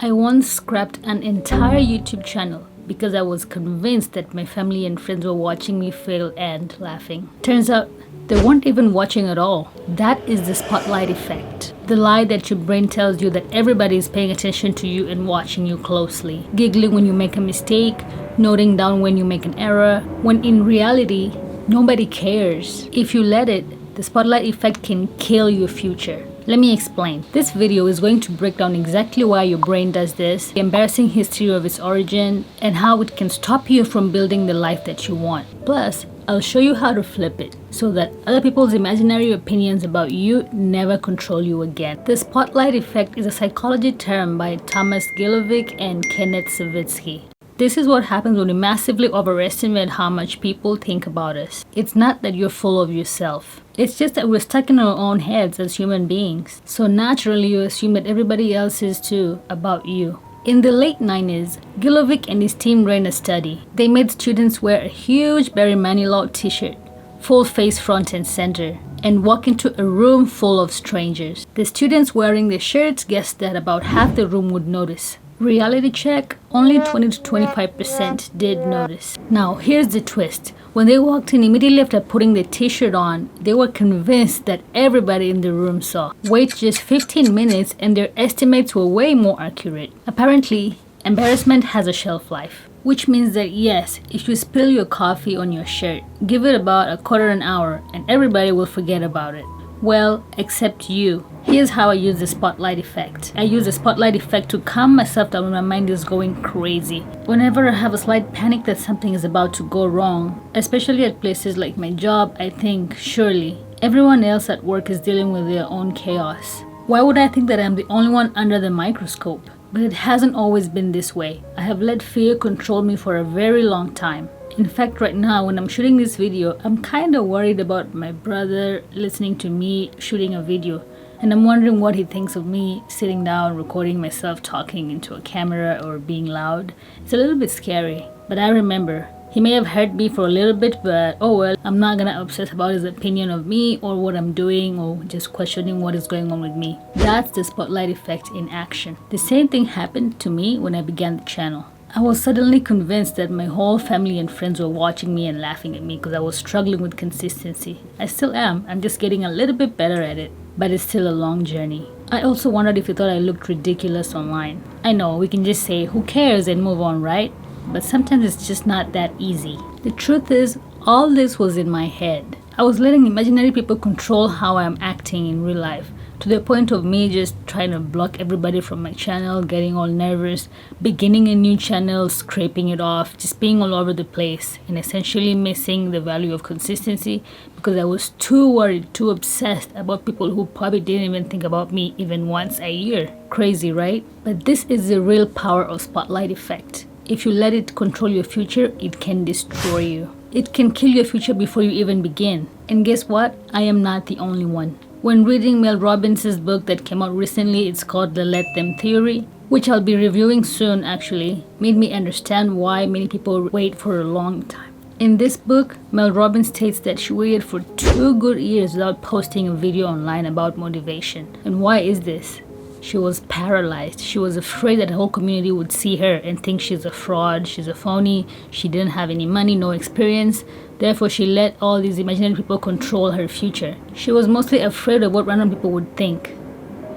I once scrapped an entire YouTube channel because I was convinced that my family and friends were watching me fail and laughing. Turns out they weren't even watching at all. That is the spotlight effect. The lie that your brain tells you that everybody is paying attention to you and watching you closely. Giggling when you make a mistake, noting down when you make an error, when in reality, nobody cares. If you let it, the spotlight effect can kill your future. Let me explain. This video is going to break down exactly why your brain does this, the embarrassing history of its origin, and how it can stop you from building the life that you want. Plus, I'll show you how to flip it so that other people's imaginary opinions about you never control you again. The spotlight effect is a psychology term by Thomas Gilovic and Kenneth Savitsky. This is what happens when we massively overestimate how much people think about us. It's not that you're full of yourself. It's just that we're stuck in our own heads as human beings. So naturally you assume that everybody else is too about you. In the late 90s, Gilovic and his team ran a study. They made students wear a huge Barry Manilow t-shirt, full face front and center, and walk into a room full of strangers. The students wearing the shirts guessed that about half the room would notice. Reality check, only 20 to 25% did notice. Now, here's the twist. When they walked in immediately after putting the t-shirt on, they were convinced that everybody in the room saw. Wait just 15 minutes and their estimates were way more accurate. Apparently, embarrassment has a shelf life. Which means that yes, if you spill your coffee on your shirt, give it about a quarter an hour and everybody will forget about it. Well, except you. Here's how I use the spotlight effect. I use the spotlight effect to calm myself down when my mind is going crazy. Whenever I have a slight panic that something is about to go wrong, especially at places like my job, I think, surely, everyone else at work is dealing with their own chaos. Why would I think that I'm the only one under the microscope? But it hasn't always been this way. I have let fear control me for a very long time. In fact, right now, when I'm shooting this video, I'm kind of worried about my brother listening to me shooting a video. And I'm wondering what he thinks of me sitting down, recording myself talking into a camera or being loud. It's a little bit scary. But I remember, he may have heard me for a little bit, but oh well, I'm not gonna obsess about his opinion of me or what I'm doing or just questioning what is going on with me. That's the spotlight effect in action. The same thing happened to me when I began the channel. I was suddenly convinced that my whole family and friends were watching me and laughing at me because I was struggling with consistency. I still am, I'm just getting a little bit better at it, but it's still a long journey. I also wondered if you thought I looked ridiculous online. I know, we can just say who cares and move on, right? But sometimes it's just not that easy. The truth is, all this was in my head. I was letting imaginary people control how I'm acting in real life, to the point of me just trying to block everybody from my channel, getting all nervous, beginning a new channel, scraping it off, just being all over the place, and essentially missing the value of consistency because I was too worried, too obsessed about people who probably didn't even think about me even once a year. Crazy, right? But this is the real power of spotlight effect. If you let it control your future, it can destroy you. It can kill your future before you even begin. And guess what? I am not the only one. When reading Mel Robbins' book that came out recently, it's called The Let Them Theory, which I'll be reviewing soon actually, made me understand why many people wait for a long time. In this book, Mel Robbins states that she waited for 2 good years without posting a video online about motivation. And why is this? She was paralyzed. She was afraid that the whole community would see her and think she's a fraud, she's a phony, she didn't have any money, no experience. Therefore, she let all these imaginary people control her future. She was mostly afraid of what random people would think.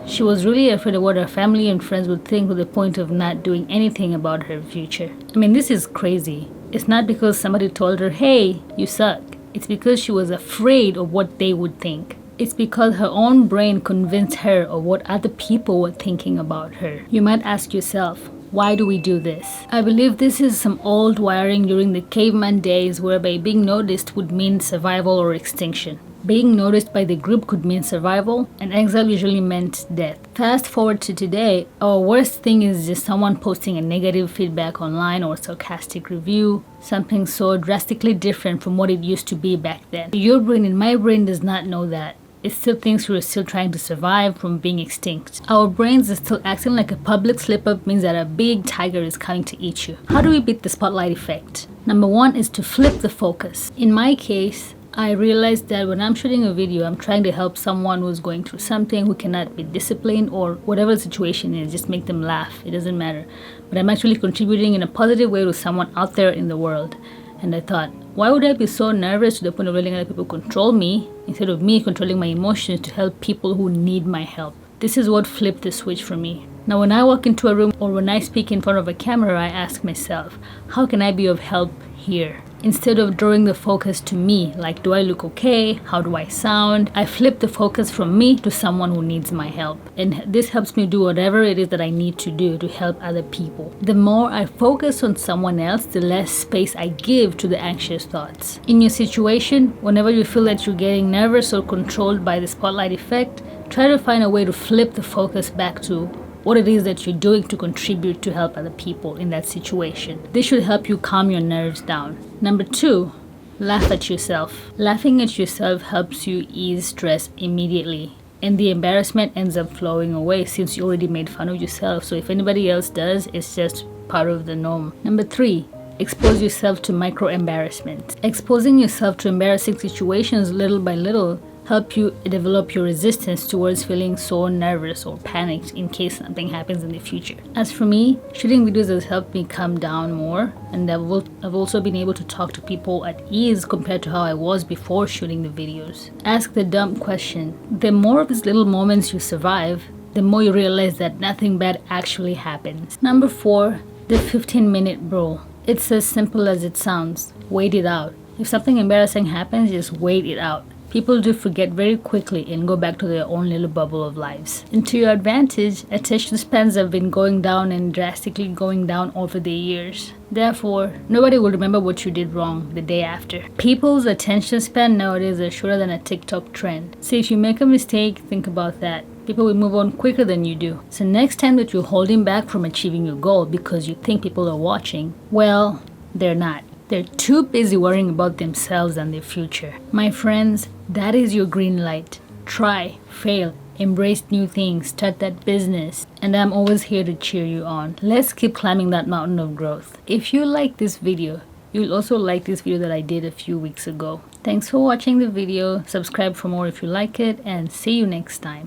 She was really afraid of what her family and friends would think to the point of not doing anything about her future. I mean, this is crazy. It's not because somebody told her, hey, you suck. It's because she was afraid of what they would think. It's because her own brain convinced her of what other people were thinking about her. You might ask yourself, why do we do this? I believe this is some old wiring during the caveman days whereby being noticed would mean survival or extinction. Being noticed by the group could mean survival, and exile usually meant death. Fast forward to today, our worst thing is just someone posting a negative feedback online or sarcastic review, something so drastically different from what it used to be back then. Your brain and my brain does not know that. It still thinks we're still trying to survive from being extinct. Our brains are still acting like a public slip-up means that a big tiger is coming to eat you. How do we beat the spotlight effect? Number 1 is to flip the focus. In my case, I realized that when I'm shooting a video, I'm trying to help someone who's going through something, who cannot be disciplined, or whatever the situation is, just make them laugh. It doesn't matter. But I'm actually contributing in a positive way to someone out there in the world. And I thought, why would I be so nervous to the point of letting other people control me instead of me controlling my emotions to help people who need my help? This is what flipped the switch for me. Now, when I walk into a room or when I speak in front of a camera, I ask myself, how can I be of help here? Instead of drawing the focus to me, like, do I look okay? How do I sound? I flip the focus from me to someone who needs my help. And this helps me do whatever it is that I need to do to help other people. The more I focus on someone else, the less space I give to the anxious thoughts. In your situation, whenever you feel that you're getting nervous or controlled by the spotlight effect, try to find a way to flip the focus back to what it is that you're doing to contribute to help other people in that situation. This should help you calm your nerves down. Number 2, laugh at yourself. Laughing at yourself helps you ease stress immediately, and the embarrassment ends up flowing away since you already made fun of yourself. So if anybody else does, it's just part of the norm. Number 3, expose yourself to micro embarrassment. Exposing yourself to embarrassing situations little by little help you develop your resistance towards feeling so nervous or panicked in case something happens in the future. As for me, shooting videos has helped me calm down more, and I've also been able to talk to people at ease compared to how I was before shooting the videos. Ask the dumb question. The more of these little moments you survive, the more you realize that nothing bad actually happens. Number 4, the 15-minute rule. It's as simple as it sounds. Wait it out. If something embarrassing happens, just wait it out. People do forget very quickly and go back to their own little bubble of lives. And to your advantage, attention spans have been going down and drastically going down over the years. Therefore, nobody will remember what you did wrong the day after. People's attention span nowadays is shorter than a TikTok trend. So if you make a mistake, think about that. People will move on quicker than you do. So next time that you're holding back from achieving your goal because you think people are watching, well, they're not. They're too busy worrying about themselves and their future. My friends, that is your green light. Try, fail, embrace new things, start that business, and I'm always here to cheer you on. Let's keep climbing that mountain of growth. If you like this video, you'll also like this video that I did a few weeks ago. Thanks for watching the video. Subscribe for more if you like it, and see you next time.